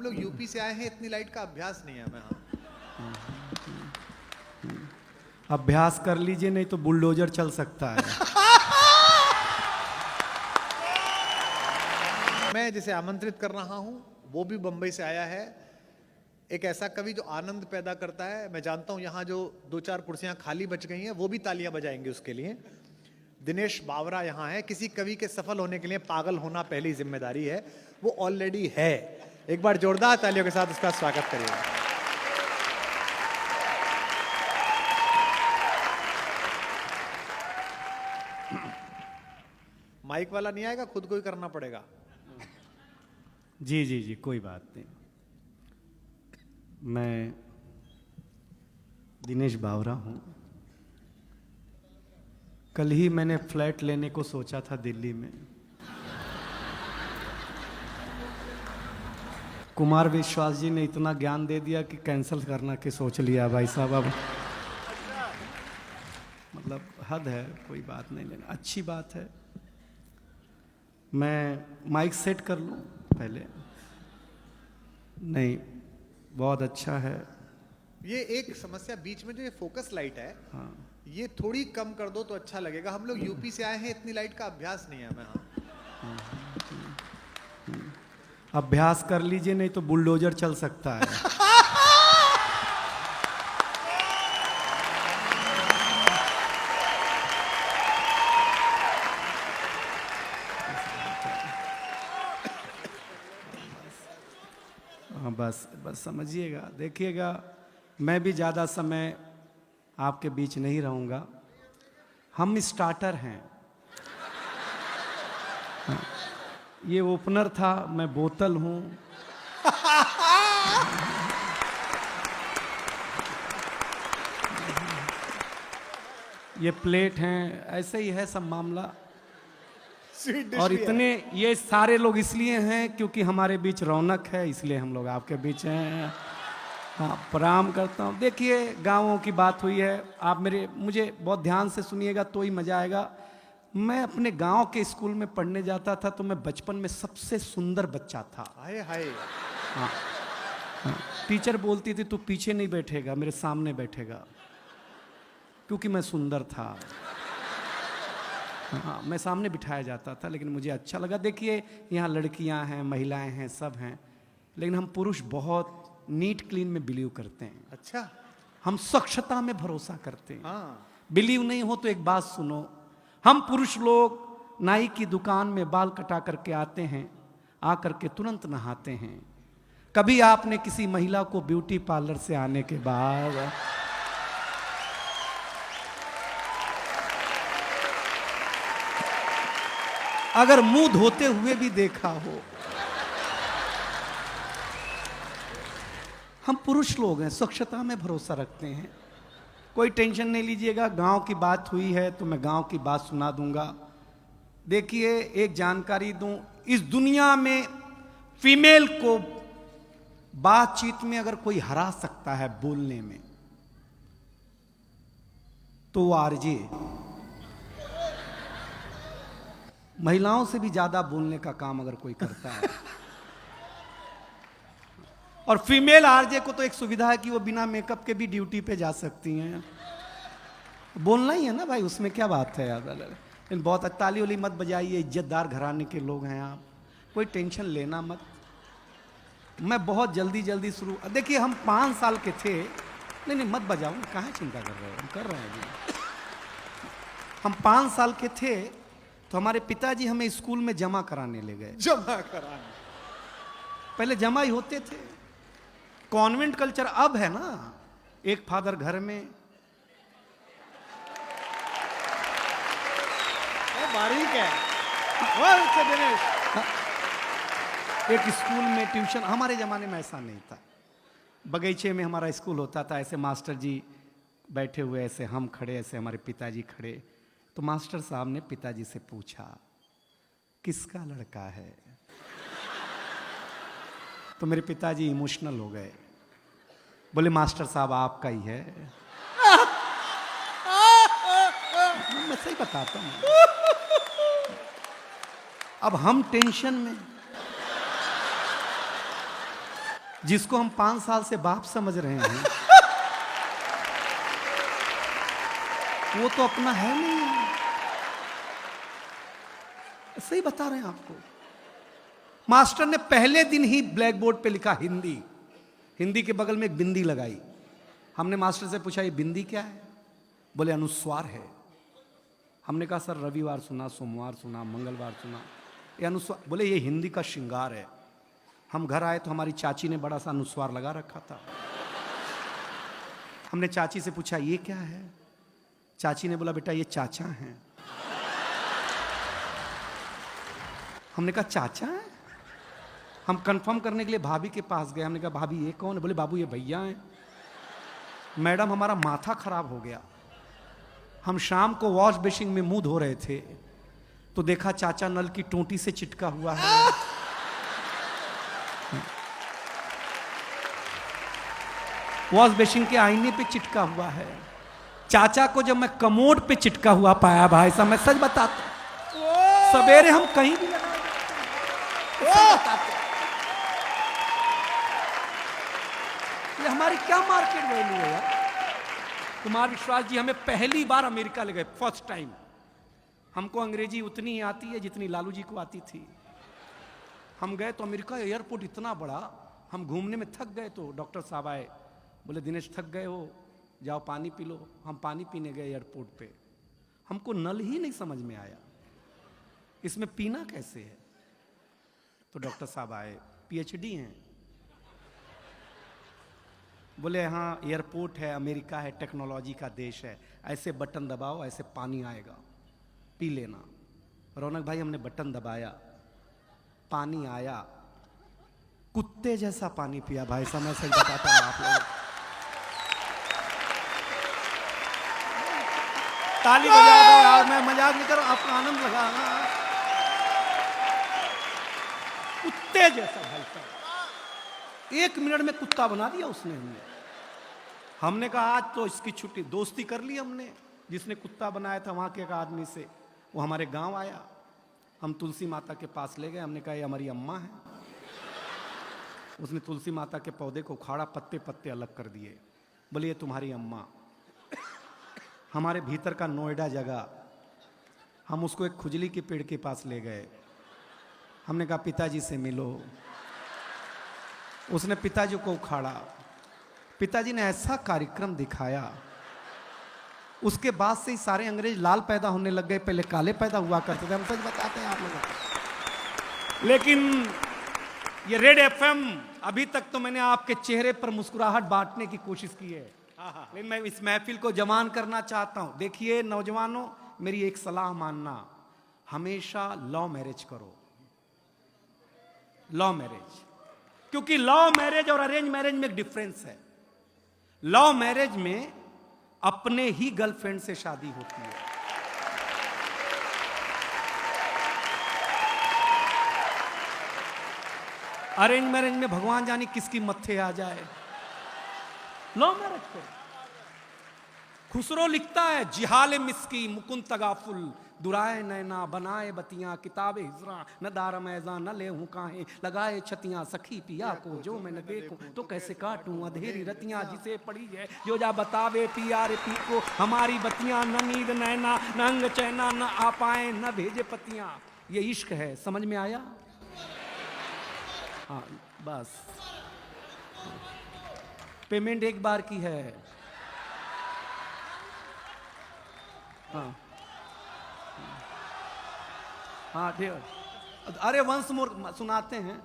लोग यूपी से आए हैं, इतनी लाइट का अभ्यास नहीं है हमें। अभ्यास कर लीजिए, नहीं तो बुलडोजर चल सकता है। मैं जिसे आमंत्रित कर रहा हूं वो भी बंबई से आया है। एक ऐसा कवि जो आनंद पैदा करता है। मैं जानता हूं यहां जो 2-4 कुर्सियां खाली बच गई हैं वो भी तालियां बजाएंगे उसके लिए। दिनेश बावरा यहां है। किसी कवि के सफल होने के लिए पागल होना पहली जिम्मेदारी है, वो ऑलरेडी है। एक बार जोरदार तालियों के साथ उसका स्वागत करिएगा। माइक वाला नहीं आएगा, खुद को ही करना पड़ेगा। जी जी जी, कोई बात नहीं। मैं दिनेश बावरा हूँ। कल ही मैंने फ्लैट लेने को सोचा था दिल्ली में। कुमार विश्वास जी ने इतना ज्ञान दे दिया कि कैंसिल करना के सोच लिया भाई साहब। अब मतलब हद है, कोई बात नहीं लेना, अच्छी बात है। मैं माइक सेट कर लूँ पहले? नहीं, बहुत अच्छा है। ये एक समस्या बीच में जो ये फोकस लाइट है, हाँ, ये थोड़ी कम कर दो तो अच्छा लगेगा। हम लोग यूपी से आए हैं, इतनी लाइट का अभ्यास नहीं है हमें। अभ्यास कर लीजिए, नहीं तो बुलडोजर चल सकता है। हाँ, बस बस समझिएगा, देखिएगा। मैं भी ज़्यादा समय आपके बीच नहीं रहूँगा। हम स्टार्टर हैं। हाँ, ये ओपनर था, मैं बोतल हूँ। ये प्लेट हैं, ऐसे ही है सब मामला। और इतने ये सारे लोग इसलिए हैं क्योंकि हमारे बीच रौनक है, इसलिए हम लोग आपके बीच हैं। हाँ, प्रणाम करता हूँ। देखिए, गाँवों की बात हुई है, आप मुझे बहुत ध्यान से सुनिएगा तो ही मजा आएगा। मैं अपने गांव के स्कूल में पढ़ने जाता था तो मैं बचपन में सबसे सुंदर बच्चा था। हाय हाय। हाँ, हाँ, टीचर बोलती थी तू पीछे नहीं बैठेगा, मेरे सामने बैठेगा, क्योंकि मैं सुंदर था। हाँ, मैं सामने बिठाया जाता था, लेकिन मुझे अच्छा लगा। देखिए, यहाँ लड़कियाँ हैं, महिलाएं हैं, सब हैं, लेकिन हम पुरुष बहुत नीट क्लीन में बिलीव करते हैं। अच्छा। हम स्वच्छता में भरोसा करते हैं। हाँ। बिलीव नहीं हो तो एक बात सुनो, हम पुरुष लोग नाई की दुकान में बाल कटा करके आते हैं, आकर के तुरंत नहाते हैं। कभी आपने किसी महिला को ब्यूटी पार्लर से आने के बाद अगर मुंह धोते हुए भी देखा हो? हम पुरुष लोग हैं, स्वच्छता में भरोसा रखते हैं। कोई टेंशन नहीं लीजिएगा। गांव की बात हुई है तो मैं गांव की बात सुना दूंगा। देखिए, एक जानकारी दूं, इस दुनिया में फीमेल को बातचीत में अगर कोई हरा सकता है बोलने में, तो वो आरजे। महिलाओं से भी ज्यादा बोलने का काम अगर कोई करता है। और फीमेल आरजे को तो एक सुविधा है कि वो बिना मेकअप के भी ड्यूटी पे जा सकती हैं। बोलना ही है ना भाई, उसमें क्या बात है यार। लेकिन बहुत ताली वाली मत बजाइए, इज्जतदार घराने के लोग हैं आप, कोई टेंशन लेना मत। मैं बहुत जल्दी जल्दी शुरू, देखिए हम 5 साल के थे। नहीं नहीं मत बजाओ, कहाँ चिंता कर रहे हो, हम कर रहे हैं जी। हम 5 साल के थे तो हमारे पिताजी हमें स्कूल में जमा कराने ले गए। जमा कराने? पहले जमा ही होते थे, कॉन्वेंट कल्चर अब है ना। एक फादर घर में, बारीक है। एक स्कूल में ट्यूशन। हमारे जमाने में ऐसा नहीं था। बगीचे में हमारा स्कूल होता था, ऐसे मास्टर जी बैठे हुए, ऐसे हम खड़े, ऐसे हमारे पिताजी खड़े। तो मास्टर साहब ने पिताजी से पूछा, किसका लड़का है? तो मेरे पिताजी इमोशनल हो गए, बोले मास्टर साहब आपका ही है। मैं सही बताता हूं। अब हम टेंशन में, जिसको हम 5 साल से बाप समझ रहे हैं वो तो अपना है नहीं। सही बता रहे हैं आपको। मास्टर ने पहले दिन ही ब्लैक बोर्ड पे लिखा हिंदी, हिंदी के बगल में एक बिंदी लगाई। हमने मास्टर से पूछा ये बिंदी क्या है? बोले अनुस्वार है। हमने कहा सर रविवार सुना, सोमवार सुना, मंगलवार सुना, ये अनुस्वार। बोले ये हिंदी का श्रृंगार है। हम घर आए तो हमारी चाची ने बड़ा सा अनुस्वार लगा रखा था। हमने चाची से पूछा ये क्या है? चाची ने बोला बेटा ये चाचा हैं। हमने कहा चाचा है? हम कंफर्म करने के लिए भाभी के पास गए। हमने कहा भाभी ये कौन है? बोले बाबू ये भैया हैं। मैडम हमारा माथा खराब हो गया। हम शाम को वॉश बेसिन में मुंह धो रहे थे तो देखा चाचा नल की टोंटी से चिटका हुआ है। वॉश बेसिन के आईने पे चिटका हुआ है। चाचा को जब मैं कमोड पे चिटका हुआ पाया भाई साहब, मैं सच बताता, सवेरे हम कहीं भी लगा ये हमारी क्या मार्केट वैल्यू है यार। कुमार विश्वास जी हमें पहली बार अमेरिका ले गए, फर्स्ट टाइम। हमको अंग्रेजी उतनी ही आती है जितनी लालू जी को आती थी। हम गए तो अमेरिका एयरपोर्ट इतना बड़ा, हम घूमने में थक गए तो डॉक्टर साहब आए, बोले दिनेश थक गए हो, जाओ पानी पी लो। हम पानी पीने गए एयरपोर्ट पे, हमको नल ही नहीं समझ में आया, इसमें पीना कैसे है। तो डॉक्टर साहब आए, पीएचडी हैं, बोले हाँ एयरपोर्ट है, अमेरिका है, टेक्नोलॉजी का देश है, ऐसे बटन दबाओ ऐसे पानी आएगा, पी लेना। रौनक भाई हमने बटन दबाया, पानी आया, कुत्ते जैसा पानी पिया भाई साहब, मैं सही बताता हूं आप लोग। ताली बजा दो यार, मैं मजाक नहीं कर रहा हूं, आपका आनंद लगा ना। कुत्ते जैसा भाई साहब, 1 मिनट में कुत्ता बना दिया उसने। हमने कहा आज तो इसकी छुट्टी, दोस्ती कर ली हमने। जिसने कुत्ता बनाया था वहां के एक आदमी से, वो हमारे गांव आया, हम तुलसी माता के पास ले गए। हमने कहा ये हमारी अम्मा है। उसने तुलसी माता के पौधे को उखाड़ा, पत्ते पत्ते अलग कर दिए, बोले ये तुम्हारी अम्मा। हमारे भीतर का नोएडा जगह, हम उसको एक खुजली के पेड़ के पास ले गए। हमने कहा पिताजी से मिलो। उसने पिताजी को उखाड़ा, पिताजी ने ऐसा कार्यक्रम दिखाया, उसके बाद से ही सारे अंग्रेज लाल पैदा होने लग गए, पहले काले पैदा हुआ करते थे। हम सच बताते हैं आप लोगों को। लेकिन ये रेड एफएम, अभी तक तो मैंने आपके चेहरे पर मुस्कुराहट बांटने की कोशिश की है, लेकिन मैं इस महफिल को जवान करना चाहता हूं। देखिए नौजवानों, मेरी एक सलाह मानना, हमेशा लव मैरिज करो, लव मैरिज। क्योंकि लव मैरिज और अरेंज मैरिज में एक डिफरेंस है। लव मैरिज में अपने ही गर्लफ्रेंड से शादी होती है, अरेंज मैरिज में भगवान जाने किसकी मत्थे आ जाए। लव मैरिज करो। खुसरो लिखता है, जिहाल मिस्की मुकुंद तगाफुल, दुराए नैना बनाए बतियां, किताबे हिजरा न दारम ऐजा न ले हूं काहे, लगाए छतियां सखी पिया को जो मैं न देखूं तो कैसे काटूं अधेरी रतियां जिसे पड़ी है, जो जा बतावे पिया रे पी को हमारी बतियां, न नींद नैना न अंग चैना, न आ पाए न भेजे पतियां। ये इश्क है, समझ में आया? हाँ बस, पेमेंट एक बार की है। हाँ हाँ ठीक। अरे वंस मोर सुनाते हैं,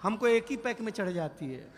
हमको एक ही पैक में चढ़ जाती है।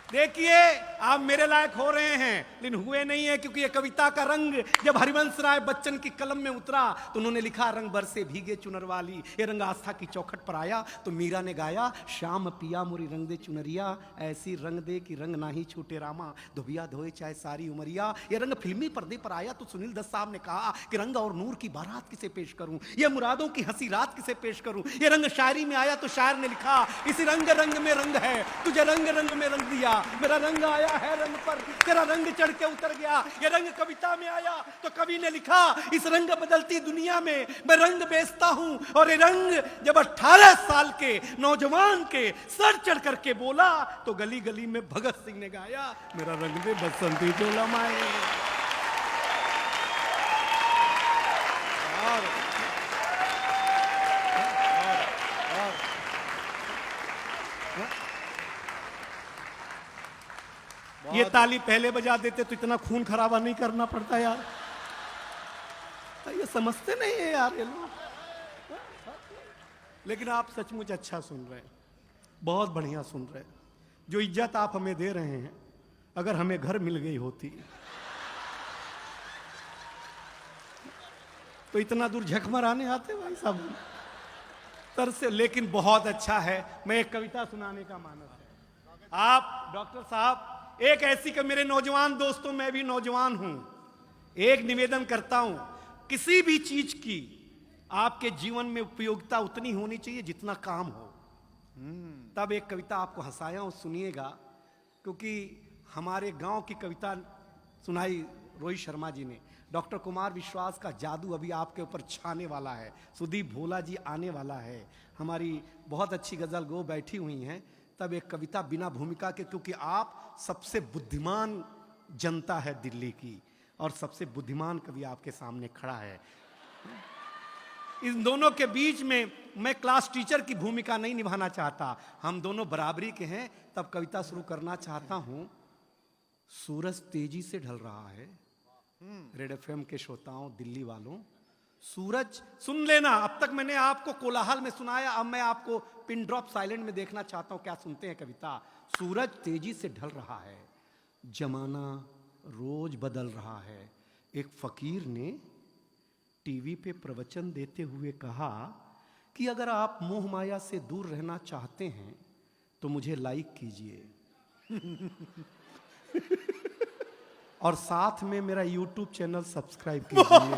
देखिए आप मेरे लायक हो रहे हैं, लेकिन हुए नहीं है, क्योंकि ये कविता का रंग जब हरिवंश राय बच्चन की कलम में उतरा तो उन्होंने लिखा रंग बरसे भीगे चुनर वाली। ये रंग आस्था की चौखट पर आया तो मीरा ने गाया, श्याम पिया मोरी रंग दे चुनरिया, ऐसी रंग दे कि रंग ना ही छूटे रामा, धोबिया धोए चाहे सारी उमरिया। ये रंग फिल्मी पर्दे पर आया तो सुनील दत्त साहब ने कहा कि रंग और नूर की बारात किसे पेश करूं, ये मुरादों की हंसी रात किसे पेश करूं। ये रंग शायरी में आया तो शायर ने लिखा, इसी रंग रंग में रंग है, तुझे रंग रंग में रंग दिया, मेरा रंग आया है रंग पर, तेरा रंग चढ़ के उतर गया। ये रंग कविता में आया तो कवि ने लिखा, इस रंग बदलती दुनिया में मैं रंग बेचता हूं। और ये रंग जब 18 साल के नौजवान के सर चढ़ करके बोला तो गली गली में भगत सिंह ने गाया, मेरा रंग दे बसंती चोला माए। ये ताली पहले बजा देते तो इतना खून खराबा नहीं करना पड़ता यार। ये समझते नहीं है यार ये लोग। लेकिन आप सचमुच अच्छा सुन रहे हैं, बहुत बढ़िया सुन रहे हैं। जो इज्जत आप हमें दे रहे हैं, अगर हमें घर मिल गई होती तो इतना दूर झक मराने आते भाई साहब तर से। लेकिन बहुत अच्छा है। मैं एक कविता सुनाने का मानस है। आप डॉक्टर साहब, एक ऐसी कि मेरे नौजवान दोस्तों, मैं भी नौजवान हूं, एक निवेदन करता हूं, किसी भी चीज की आपके जीवन में उपयोगिता उतनी होनी चाहिए जितना काम हो। तब एक कविता आपको हंसाया हूं, सुनिएगा। क्योंकि हमारे गांव की कविता सुनाई रोहित शर्मा जी ने। डॉक्टर कुमार विश्वास का जादू अभी आपके ऊपर छाने वाला है। सुदीप भोला जी आने वाला है, हमारी बहुत अच्छी गजल गो बैठी हुई हैं। तब एक कविता बिना भूमिका के, क्योंकि आप सबसे बुद्धिमान जनता है दिल्ली की और सबसे बुद्धिमान कवि आपके सामने खड़ा है। इन दोनों के बीच में मैं क्लास टीचर की भूमिका नहीं निभाना चाहता, हम दोनों बराबरी के हैं। तब कविता शुरू करना चाहता हूं। सूरज तेजी से ढल रहा है। रेड एफएम के श्रोताओं, दिल्ली वालों, सूरज सुन लेना। अब तक मैंने आपको कोलाहल में सुनाया, अब मैं आपको पिन ड्रॉप साइलेंट में देखना चाहता हूं क्या सुनते हैं कविता। सूरज तेजी से ढल रहा है, जमाना रोज बदल रहा है। एक फकीर ने टीवी पे प्रवचन देते हुए कहा कि अगर आप मोह माया से दूर रहना चाहते हैं तो मुझे लाइक कीजिए और साथ में मेरा यूट्यूब चैनल सब्सक्राइब कीजिए।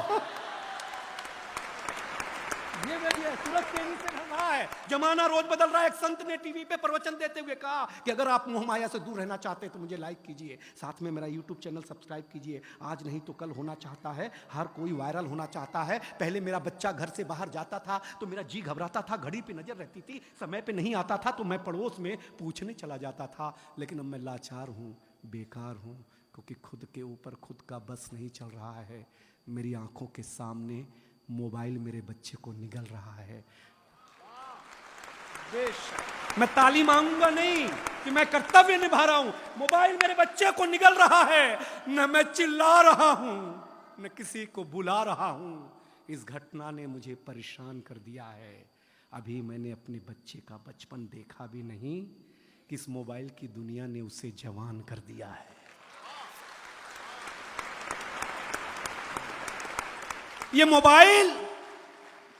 ये सूरज तेजी से ढल रहा है, जमाना रोज बदल रहा है। एक संत ने टीवी पे प्रवचन देते हुए कहा कि अगर आप मोह माया से दूर रहना चाहते हैं तो मुझे लाइक कीजिए, साथ में मेरा यूट्यूब चैनल सब्सक्राइब कीजिए। आज नहीं तो कल होना चाहता है, हर कोई वायरल होना चाहता है। पहले मेरा बच्चा घर से बाहर जाता था तो मेरा जी घबराता था, घड़ी पे नजर रहती थी, समय पे नहीं आता था तो मैं पड़ोस में पूछने चला जाता था। लेकिन अब मैं लाचार हूँ, बेकार हूँ, क्योंकि खुद के ऊपर खुद का बस नहीं चल रहा है। मेरी आंखों के सामने मोबाइल मेरे बच्चे को निगल रहा है। मैं ताली मांगूंगा नहीं कि मैं कर्तव्य निभा रहा हूं, मोबाइल मेरे बच्चे को निगल रहा है। न मैं चिल्ला रहा हूं, न किसी को बुला रहा हूं। इस घटना ने मुझे परेशान कर दिया है। अभी मैंने अपने बच्चे का बचपन देखा भी नहीं कि इस मोबाइल की दुनिया ने उसे जवान कर दिया है। ये मोबाइल,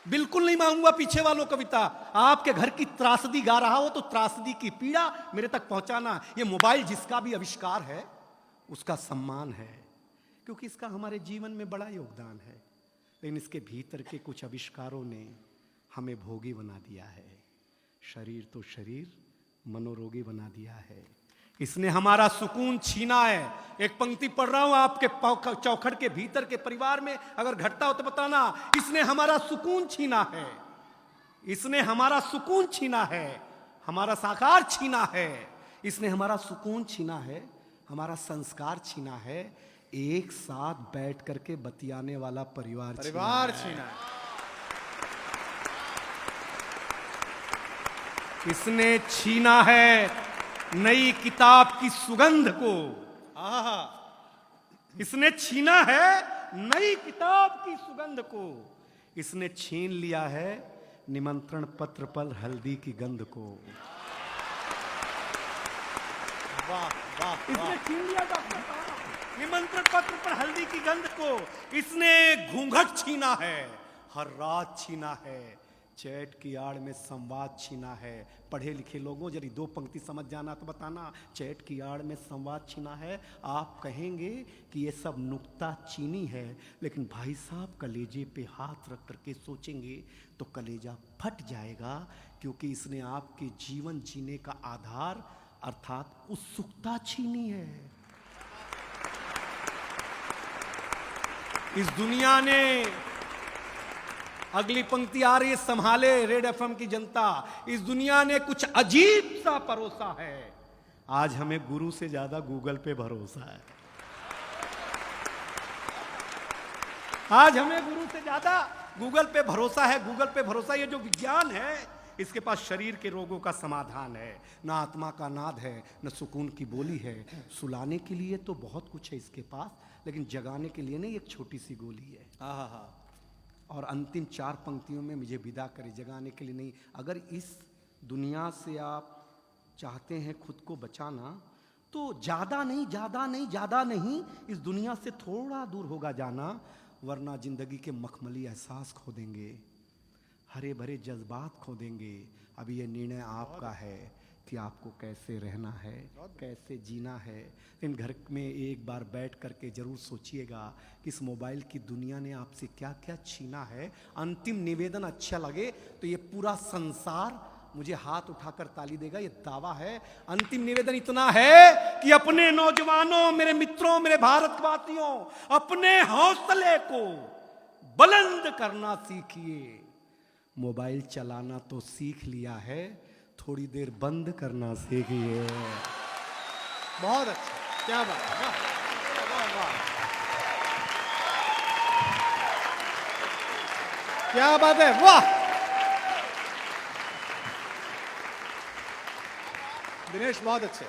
बिल्कुल नहीं मांगूंगा पीछे वालों कविता, आपके घर की त्रासदी गा रहा हो तो त्रासदी की पीड़ा मेरे तक पहुंचाना। ये मोबाइल जिसका भी आविष्कार है उसका सम्मान है, क्योंकि इसका हमारे जीवन में बड़ा योगदान है। लेकिन इसके भीतर के कुछ आविष्कारों ने हमें भोगी बना दिया है। शरीर तो शरीर, मनोरोगी बना दिया है। इसने हमारा सुकून छीना है। एक पंक्ति पढ़ रहा हूं आपके चौखट के भीतर के परिवार में, अगर घटता हो तो बताना। इसने हमारा सुकून छीना है, इसने हमारा सुकून छीना है, हमारा साकार छीना है। इसने हमारा सुकून छीना है, हमारा संस्कार छीना है। एक साथ बैठ करके बतियाने वाला परिवार छीना है। इसने छीना है नई किताब की सुगंध को। इसने छीना है नई किताब की सुगंध को। इसने छीन लिया है निमंत्रण पत्र पर हल्दी की गंध को। वाह वाह, इसने छीन लिया डॉक्टर साहब निमंत्रण पत्र पर हल्दी की गंध को। इसने घूंघट छीना है, हर रात छीना है, चैट की आड़ में संवाद छीना है। पढ़े लिखे लोगों जरी दो पंक्ति समझ जाना तो बताना। चैट की आड़ में संवाद छीना है। आप कहेंगे कि ये सब नुक्ता चीनी है, लेकिन भाई साहब कलेजे पे हाथ रख करके सोचेंगे तो कलेजा फट जाएगा, क्योंकि इसने आपके जीवन जीने का आधार अर्थात उत्सुकता छीनी है। इस दुनिया ने, अगली पंक्ति आ रही है, संभाले रेड एफएम की जनता, इस दुनिया ने कुछ अजीब सा परोसा है। आज हमें गुरु से ज्यादा गूगल पे भरोसा है। आज हमें गुरु से ज्यादा गूगल पे भरोसा है। गूगल पे भरोसा, ये जो विज्ञान है, इसके पास शरीर के रोगों का समाधान है, ना आत्मा का नाद है, न सुकून की बोली है। सुलाने के लिए तो बहुत कुछ है इसके पास, लेकिन जगाने के लिए नहीं, एक छोटी सी गोली है। आहा। और अंतिम 4 पंक्तियों में मुझे विदा करे, जगाने के लिए नहीं। अगर इस दुनिया से आप चाहते हैं खुद को बचाना, तो ज्यादा नहीं, इस दुनिया से थोड़ा दूर होगा जाना, वरना जिंदगी के मखमली एहसास खो देंगे, हरे भरे जज्बात खो देंगे। अभी ये निर्णय आपका है कि आपको कैसे रहना है, कैसे जीना है। इन घर में एक बार बैठ करके जरूर सोचिएगा कि इस मोबाइल की दुनिया ने आपसे क्या क्या छीना है। अंतिम निवेदन अच्छा लगे तो ये पूरा संसार मुझे हाथ उठाकर ताली देगा, ये दावा है। अंतिम निवेदन इतना है कि अपने नौजवानों, मेरे मित्रों, मेरे भारतवासियों, अपने हौसले को बुलंद करना सीखिए। मोबाइल चलाना तो सीख लिया है, थोड़ी देर बंद करना सीखिए। बहुत अच्छा, क्या बात है, वाह, वाह, वाह। क्या बात है, वाह। दिनेश बहुत अच्छे।